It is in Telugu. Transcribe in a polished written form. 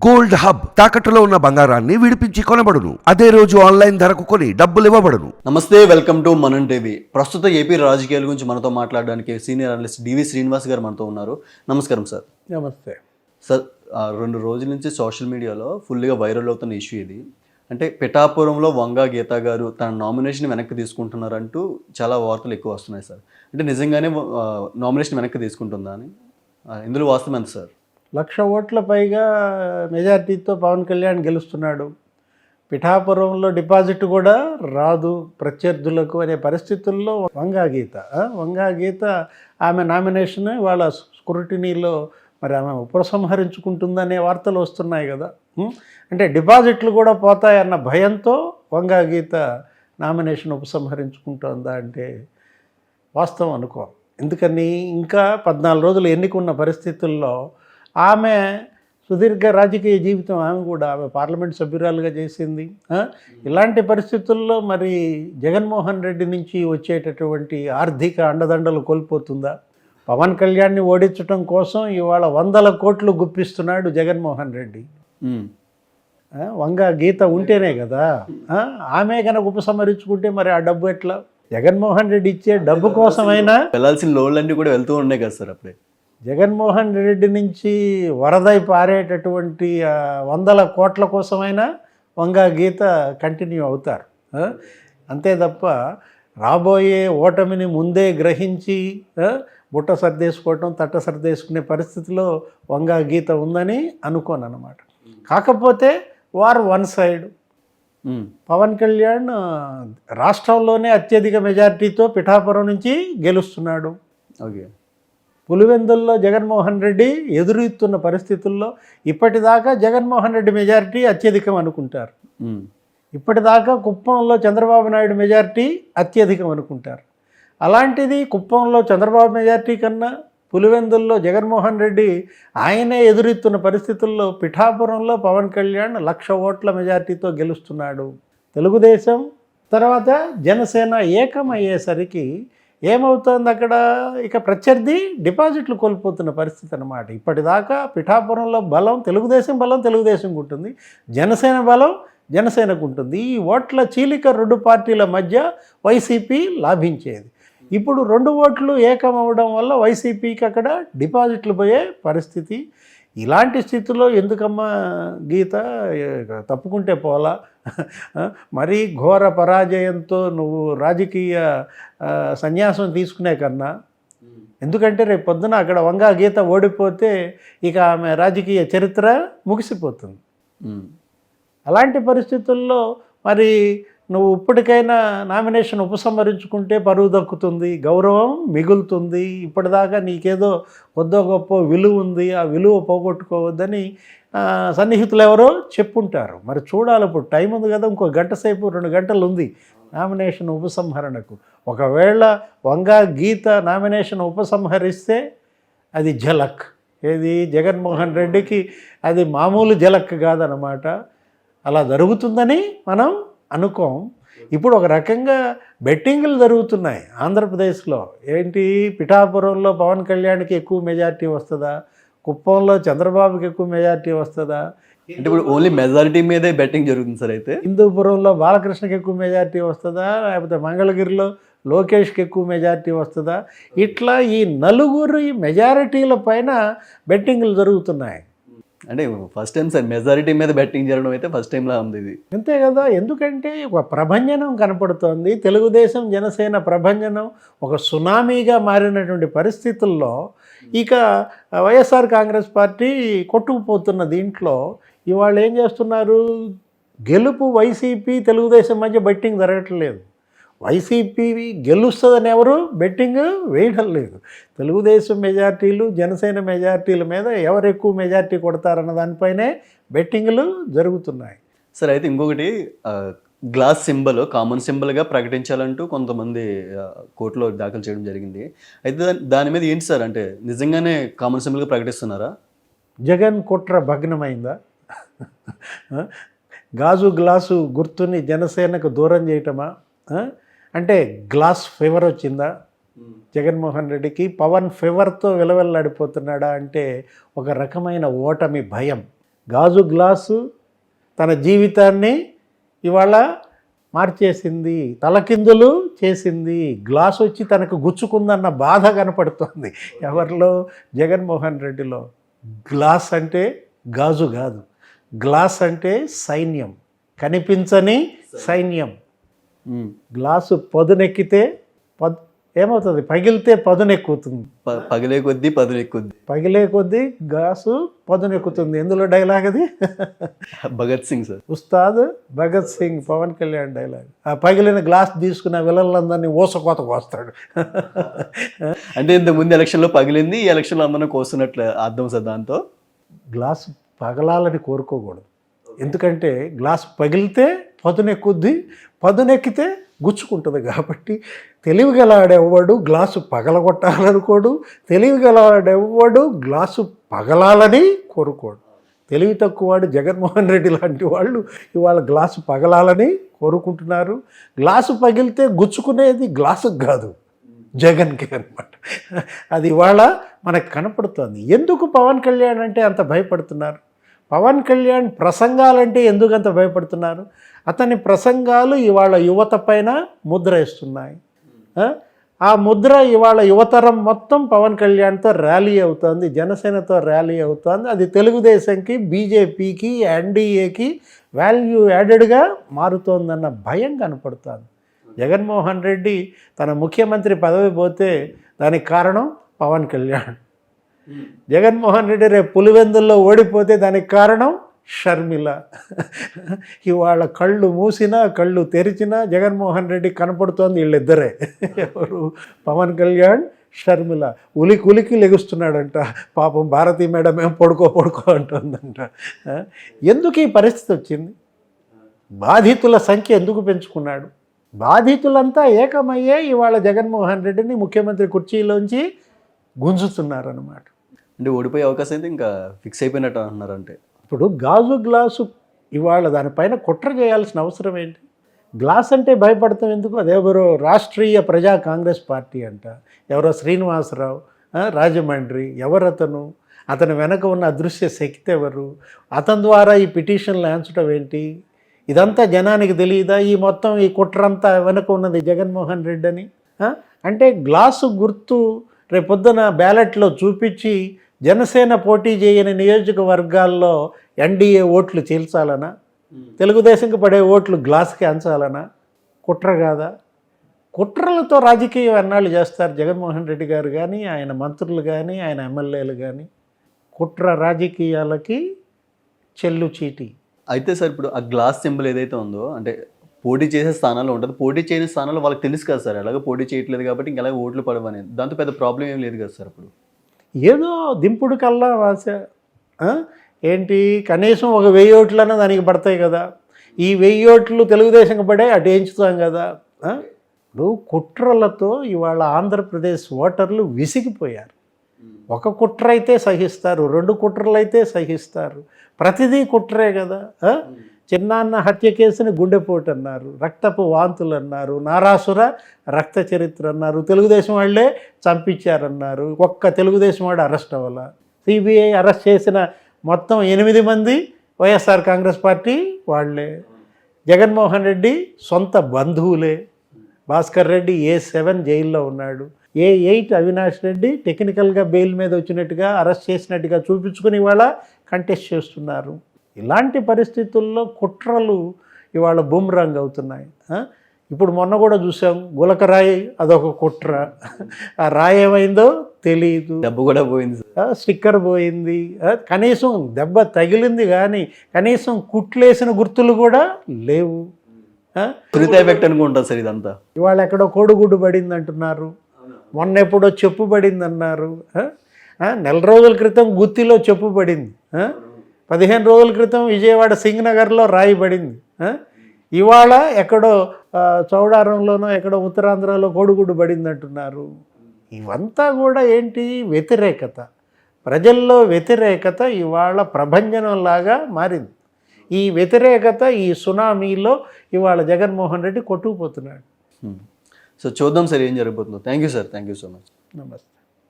గోల్డ్ హబ్ తాకట్టులో ఉన్న బంగారాన్ని విడిపించి కొనబడును. అదే రోజు ఆన్లైన్ ధరకు కొని డబ్బులు ఇవ్వబడును. నమస్తే, వెల్కమ్ టు మనం టీవీ. ప్రస్తుత ఏపీ రాజకీయాల గురించి మనతో మాట్లాడడానికి సీనియర్ అనలిస్ట్ డివి శ్రీనివాస్ గారు మనతో ఉన్నారు. నమస్కారం సార్. నమస్తే సార్, 2 రోజుల నుంచి సోషల్ మీడియాలో ఫుల్గా వైరల్ అవుతున్న ఇష్యూ ఇది. అంటే పిఠాపురంలో వంగా గీత గారు తన నామినేషన్ వెనక్కి తీసుకుంటున్నారంటూ చాలా వార్తలు ఎక్కువ వస్తున్నాయి సార్. అంటే నిజంగానే నామినేషన్ వెనక్కి తీసుకుంటుందా అని, ఇందులో వాస్తవం ఎంత సార్? 1,00,000 ఓట్ల పైగా మెజార్టీతో పవన్ కళ్యాణ్ గెలుస్తున్నాడు. పిఠాపురంలో డిపాజిట్ కూడా రాదు ప్రత్యర్థులకు అనే పరిస్థితుల్లో వంగా గీత ఆమె నామినేషన్ వాళ్ళ స్క్రూటినీలో మరి ఆమె ఉపసంహరించుకుంటుందనే వార్తలు వస్తున్నాయి కదా. అంటే డిపాజిట్లు కూడా పోతాయన్న భయంతో వంగా గీత నామినేషన్ ఉపసంహరించుకుంటుందా అంటే వాస్తవం అనుకో. ఎందుకని ఇంకా 14 రోజులు ఎన్నికున్న పరిస్థితుల్లో ఆమె సుదీర్ఘ రాజకీయ జీవితం, ఆమె పార్లమెంట్ సభ్యురాలుగా చేసింది. ఇలాంటి పరిస్థితుల్లో మరి జగన్మోహన్ రెడ్డి నుంచి వచ్చేటటువంటి ఆర్థిక అండదండలు కోల్పోతుందా? పవన్ కళ్యాణ్ని ఓడించడం కోసం ఇవాళ 100 కోట్లు గుప్పిస్తున్నాడు జగన్మోహన్ రెడ్డి. వంగా గీత ఉంటేనే కదా. ఆమె కనుక ఉపసంహరించుకుంటే మరి ఆ డబ్బు ఎట్లా? జగన్మోహన్ రెడ్డి ఇచ్చే డబ్బు కోసమైనా వెళ్ళాల్సిన లోన్లన్నీ కూడా వెళ్తూ ఉన్నాయి కదా సార్. అప్పుడే జగన్మోహన్ రెడ్డి నుంచి వరదై పారేటటువంటి 100 కోట్ల కోసమైనా వంగా గీత కంటిన్యూ అవుతారు. అంతే తప్ప రాబోయే ఓటమిని ముందే గ్రహించి బుట్ట సర్దేసుకోవటం, తట్ట సర్దేసుకునే పరిస్థితిలో వంగా గీత ఉందని అనుకోను అన్నమాట. కాకపోతే వారు వన్ సైడ్. పవన్ కళ్యాణ్ రాష్ట్రంలోనే అత్యధిక మెజార్టీతో పిఠాపురం నుంచి గెలుస్తున్నాడు. ఓకే, పులివెందుల్లో జగన్మోహన్ రెడ్డి ఎదురుతున్న పరిస్థితుల్లో ఇప్పటిదాకా జగన్మోహన్ రెడ్డి మెజారిటీ అత్యధికం అనుకుంటారు. ఇప్పటిదాకా కుప్పంలో చంద్రబాబు నాయుడు మెజారిటీ అత్యధికం అనుకుంటారు. అలాంటిది కుప్పంలో చంద్రబాబు మెజారిటీ కన్నా పులివెందుల్లో జగన్మోహన్ రెడ్డి ఆయనే ఎదురెత్తున్న పరిస్థితుల్లో పిఠాపురంలో పవన్ కళ్యాణ్ 1,00,000 ఓట్ల మెజారిటీతో గెలుస్తున్నాడు. తెలుగుదేశం తర్వాత జనసేన ఏకమయ్యేసరికి ఏమవుతుంది అక్కడ? ఇక ప్రత్యర్థి డిపాజిట్లు కోల్పోతున్న పరిస్థితి అన్నమాట. ఇప్పటిదాకా పిఠాపురంలో బలం తెలుగుదేశంకు ఉంటుంది, జనసేన బలం జనసేనకు ఉంటుంది. ఈ ఓట్ల చీలిక 2 పార్టీల మధ్య వైసీపీ లాభించేది. ఇప్పుడు 2 ఓట్లు ఏకమవడం వల్ల వైసీపీకి అక్కడ డిపాజిట్లు పోయే పరిస్థితి. ఇలాంటి స్థితిలో ఎందుకమ్మా గీత తప్పుకుంటే పోలా? మరీ ఘోర పరాజయంతో నువ్వు రాజకీయ సన్యాసం తీసుకునే కన్నా, ఎందుకంటే రేపు పొద్దున అక్కడ వంగా గీత ఓడిపోతే ఇక ఆమె రాజకీయ చరిత్ర ముగిసిపోతుంది. అలాంటి పరిస్థితుల్లో మరి నువ్వు ఇప్పటికైనా నామినేషన్ ఉపసంహరించుకుంటే పరువు దక్కుతుంది, గౌరవం మిగులుతుంది. ఇప్పటిదాకా నీకేదో కొద్దో గొప్ప విలువ ఉంది, ఆ విలువ పోగొట్టుకోవద్దని సన్నిహితులు ఎవరో చెప్పుంటారు. మరి చూడాలి, ఇప్పుడు టైం ఉంది కదా, ఇంకో గంట సేపు 2 గంటలు ఉంది నామినేషన్ ఉపసంహరణకు. ఒకవేళ వంగా గీత నామినేషన్ ఉపసంహరిస్తే అది ఝలక్. ఏది జగన్మోహన్ రెడ్డికి అది మామూలు ఝలక్ కాదనమాట. అలా జరుగుతుందని మనం అనుకోం. ఇప్పుడు ఒక రకంగా బెట్టింగ్లు జరుగుతున్నాయి ఆంధ్రప్రదేశ్లో. ఏంటి, పిఠాపురంలో పవన్ కళ్యాణ్కి ఎక్కువ మెజారిటీ వస్తుందా, కుప్పంలో చంద్రబాబుకి ఎక్కువ మెజారిటీ వస్తుందా? అంటే ఇప్పుడు ఓన్లీ మెజారిటీ మీదే బెట్టింగ్ జరుగుతుంది సార్. అయితే హిందూపురంలో బాలకృష్ణకి ఎక్కువ మెజారిటీ వస్తుందా, లేకపోతే మంగళగిరిలో లోకేష్కి ఎక్కువ మెజారిటీ వస్తుందా? ఇట్లా ఈ 4 మెజారిటీల పైన బెట్టింగ్లు జరుగుతున్నాయి. అంటే ఫస్ట్ టైం సార్ మెజారిటీ మీద బెట్టింగ్ జరగడం అయితే ఫస్ట్ టైంలా ఉంది ఇది. అంతే కదా. ఎందుకంటే ఒక ప్రభంజనం కనపడుతోంది. తెలుగుదేశం జనసేన ప్రభంజనం ఒక సునామీగా మారినటువంటి పరిస్థితుల్లో ఇక వైఎస్ఆర్ కాంగ్రెస్ పార్టీ కొట్టుకుపోతున్న దీంట్లో ఇవాళ ఏం చేస్తున్నారు? గెలుపు వైసీపీ తెలుగుదేశం మధ్య బెట్టింగ్ జరగట్లేదు. వైసీపీ గెలుస్తుందని ఎవరు బెట్టింగ్ వేయడం లేదు. తెలుగుదేశం మెజార్టీలు జనసేన మెజార్టీల మీద ఎవరు ఎక్కువ మెజార్టీ కొడతారన్న దానిపైనే బెట్టింగ్లు జరుగుతున్నాయి. సార్, అయితే ఇంకొకటి, గ్లాస్ సింబల్ కామన్ సింబల్గా ప్రకటించాలంటూ కొంతమంది కోర్టులో దాఖలు చేయడం జరిగింది. అయితే దాని మీద ఏంటి సార్? అంటే నిజంగానే కామన్ సింబల్గా ప్రకటిస్తున్నారా? జగన్ కుట్ర భగ్నమైందా? గాజు గ్లాసు గుర్తుని జనసేనకు దూరం చేయటమా? అంటే గ్లాస్ ఫీవర్ వచ్చిందా జగన్మోహన్ రెడ్డికి? పవన్ ఫీవర్తో విలవెల్లాడిపోతున్నాడా అంటే ఒక రకమైన ఓటమి భయం. గాజు గ్లాసు తన జీవితాన్ని ఇవాళ మార్చేసింది, తలకిందులు చేసింది. గ్లాస్ వచ్చి తనకు గుచ్చుకుందన్న బాధ కనపడుతుంది ఎవరిలో? జగన్మోహన్ రెడ్డిలో. గ్లాస్ అంటే గాజు కాదు, గ్లాస్ అంటే సైన్యం, కనిపించని సైన్యం. గ్లాసు పదునెక్కితే ఏమవుతుంది? పగిలితే పదునెక్కుతుంది, పగిలే కొద్దీ పదునెక్కుద్ది. పగిలే కొద్దీ గ్లాసు పదునెక్కుతుంది. ఎందులో డైలాగ్ అది? Bhagat Singh sir, Ustaad Bhagat Singh, Pawan Kalyan dialogue. ఆ పగిలిన గ్లాస్ తీసుకున్న విలన్లందరినీ ఊసకోత కోస్తాడు. అంటే ఇంతకు ముందు ఎలక్షన్లో పగిలింది, ఈ ఎలక్షన్లో అందరం కోస్తున్నట్లు అర్థం సార్. దాంతో గ్లాసు పగలాలని కోరుకోకూడదు. ఎందుకంటే గ్లాసు పగిలితే పదునెక్కుద్ది, పదునెక్కితే గుచ్చుకుంటుంది. కాబట్టి తెలివిగలాడెవ్వడు గ్లాసు పగలగొట్టాలనుకోడు, తెలివిగలాడెవ్వడు గ్లాసు పగలాలని కోరుకోడు. తెలివి తక్కువవాడు జగన్మోహన్ రెడ్డి లాంటి వాళ్ళు ఇవాళ గ్లాసు పగలాలని కోరుకుంటున్నారు. గ్లాసు పగిలితే గుచ్చుకునేది గ్లాసుకు కాదు, జగన్కి అనమాట. అది ఇవాళ మనకు కనపడుతుంది. ఎందుకు పవన్ కళ్యాణ్ అంటే అంత భయపడుతున్నారు? పవన్ కళ్యాణ్ ప్రసంగాలంటే ఎందుకు అంత భయపడుతున్నారు? అతని ప్రసంగాలు ఇవాళ యువత పైన ముద్ర వేస్తున్నాయి. ఆ ముద్ర ఇవాళ యువతరం మొత్తం పవన్ కళ్యాణ్తో ర్యాలీ అవుతుంది, జనసేనతో ర్యాలీ అవుతుంది. అది తెలుగుదేశంకి, బీజేపీకి, ఎన్డీఏకి వాల్యూ యాడెడ్గా మారుతోందన్న భయం కనపడుతుంది. జగన్మోహన్ రెడ్డి తన ముఖ్యమంత్రి పదవి పోతే దానికి కారణం పవన్ కళ్యాణ్. జగన్మోహన్ రెడ్డి రేపు పులివెందుల్లో ఓడిపోతే దానికి కారణం షర్మిల. ఇవాళ కళ్ళు మూసినా కళ్ళు తెరిచినా జగన్మోహన్ రెడ్డి కనపడుతోంది వీళ్ళిద్దరే. ఎవరు? పవన్ కళ్యాణ్, షర్మిల. ఉలికి లెగుస్తున్నాడంట. పాపం భారతీ మేడం ఏం పడుకో అంటుందంట. ఎందుకు ఈ పరిస్థితి వచ్చింది? బాధితుల సంఖ్య ఎందుకు పెంచుకున్నాడు? బాధితులంతా ఏకమయ్యే ఇవాళ జగన్మోహన్ రెడ్డిని ముఖ్యమంత్రి కుర్చీలోంచి గుంజుతున్నారన్నమాట. అంటే ఓడిపోయే అవకాశం అయితే ఇంకా ఫిక్స్ అయిపోయినట్టు అంటున్నారంటే. ఇప్పుడు గాజు గ్లాసు ఇవాళ దానిపైన కుట్ర చేయాల్సిన అవసరం ఏంటి? గ్లాస్ అంటే భయపడతాం ఎందుకు? అదెవరో రాష్ట్రీయ ప్రజా కాంగ్రెస్ పార్టీ అంట, ఎవరో శ్రీనివాసరావు రాజమండ్రి, ఎవరతను? అతని వెనక ఉన్న అదృశ్య శక్తి ఎవరు? అతని ద్వారా ఈ పిటిషన్లు ఆన్సడం ఏంటి? ఇదంతా జనానికి తెలియదా? ఈ మొత్తం ఈ కుట్రంతా వెనక ఉన్నది జగన్మోహన్ రెడ్డి అని. అంటే గ్లాసు గుర్తు రేపొద్దున బ్యాలెట్లో చూపించి జనసేన పోటీ చేయని నియోజకవర్గాల్లో ఎన్డీఏ ఓట్లు చీల్చాలనా? తెలుగుదేశంకి పడే ఓట్లు గ్లాస్కి అంచాలనా? కుట్ర కాదా? కుట్రలతో రాజకీయం ఎన్నాళ్ళు చేస్తారు జగన్మోహన్ రెడ్డి గారు కానీ, ఆయన మంత్రులు కానీ, ఆయన ఎమ్మెల్యేలు కానీ. కుట్ర రాజకీయాలకి చెల్లు చీటి. అయితే సార్ ఇప్పుడు ఆ గ్లాస్ సింబల్ ఏదైతే ఉందో, అంటే పోటీ చేసే స్థానాల్లో ఉంటుంది, పోటీ చేయని స్థానాల్లో వాళ్ళకి తెలుసు కదా సార్, ఎలాగో పోటీ చేయట్లేదు కాబట్టి ఇంక ఎలాగో ఓట్లు పడవనేది. దాంతో పెద్ద ప్రాబ్లం ఏం లేదు కదా సార్. అప్పుడు ఏదో దింపుడు కల్లా వాస ఏంటి, కనీసం ఒక 1000 ఓట్లన్నా దానికి పడతాయి కదా. ఈ 1000 ఓట్లు తెలుగుదేశంకి పడే అటు ఎంచుతాం కదా. ఇప్పుడు కుట్రలతో ఇవాళ ఆంధ్రప్రదేశ్ ఓటర్లు విసిగిపోయారు. ఒక కుట్ర అయితే సహిస్తారు, 2 కుట్రలు అయితే సహిస్తారు, ప్రతిదీ కుట్రే కదా. చిన్నాన్న హత్య కేసుని గుండెపోటు అన్నారు, రక్తపు వాంతులు అన్నారు, నారాసుర రక్త చరిత్ర అన్నారు, తెలుగుదేశం వాళ్ళే చంపించారన్నారు, ఒక్క తెలుగుదేశం వాడు అరెస్ట్ అవ్వాల. సిబిఐ అరెస్ట్ చేసిన మొత్తం 8 మంది వైఎస్ఆర్ కాంగ్రెస్ పార్టీ వాళ్ళే. జగన్మోహన్ రెడ్డి సొంత బంధువులే. భాస్కర్ రెడ్డి A7 జైల్లో ఉన్నాడు, A8 అవినాష్ రెడ్డి టెక్నికల్గా బెయిల్ మీద వచ్చినట్టుగా అరెస్ట్ చేసినట్టుగా చూపించుకుని ఇవాళ కంటెస్ట్ చేస్తున్నారు. ఇలాంటి పరిస్థితుల్లో కుట్రలు ఇవాళ బూమ్రాంగ్ అవుతున్నాయి. ఇప్పుడు మొన్న కూడా చూసాం, గులకరాయి అదొక కుట్ర. ఆ రాయి ఏమైందో తెలియదు, దెబ్బ కూడా పోయింది, స్టిక్కర్ పోయింది, కనీసం దెబ్బ తగిలింది కానీ కనీసం కుట్లేసిన గుర్తులు కూడా లేవు. ఎఫెక్ట్ అనుకుంటా సార్ ఇదంతా. ఇవాళ ఎక్కడో కోడిగుడ్డు పడింది అంటున్నారు, మొన్న ఎప్పుడో చెప్పు పడింది అన్నారు. నెల రోజుల క్రితం గుత్తిలో చెప్పు పడింది, 15 రోజుల క్రితం విజయవాడ సింగనగర్లో రాయి పడింది, ఇవాళ ఎక్కడో చౌడారంలోనో ఎక్కడో ఉత్తరాంధ్రలో కోడిగుడ్డు పడింది అంటున్నారు. ఇవంతా కూడా ఏంటి? వ్యతిరేకత, ప్రజల్లో వ్యతిరేకత ఇవాళ ప్రభంజనంలాగా మారింది. ఈ వ్యతిరేకత, ఈ సునామీలో ఇవాళ జగన్మోహన్ రెడ్డి కొట్టుకుపోతున్నాడు. సో చూద్దాం సార్ ఏం జరగబోతుందో. Thank you sir, thank you so much. నమస్తే.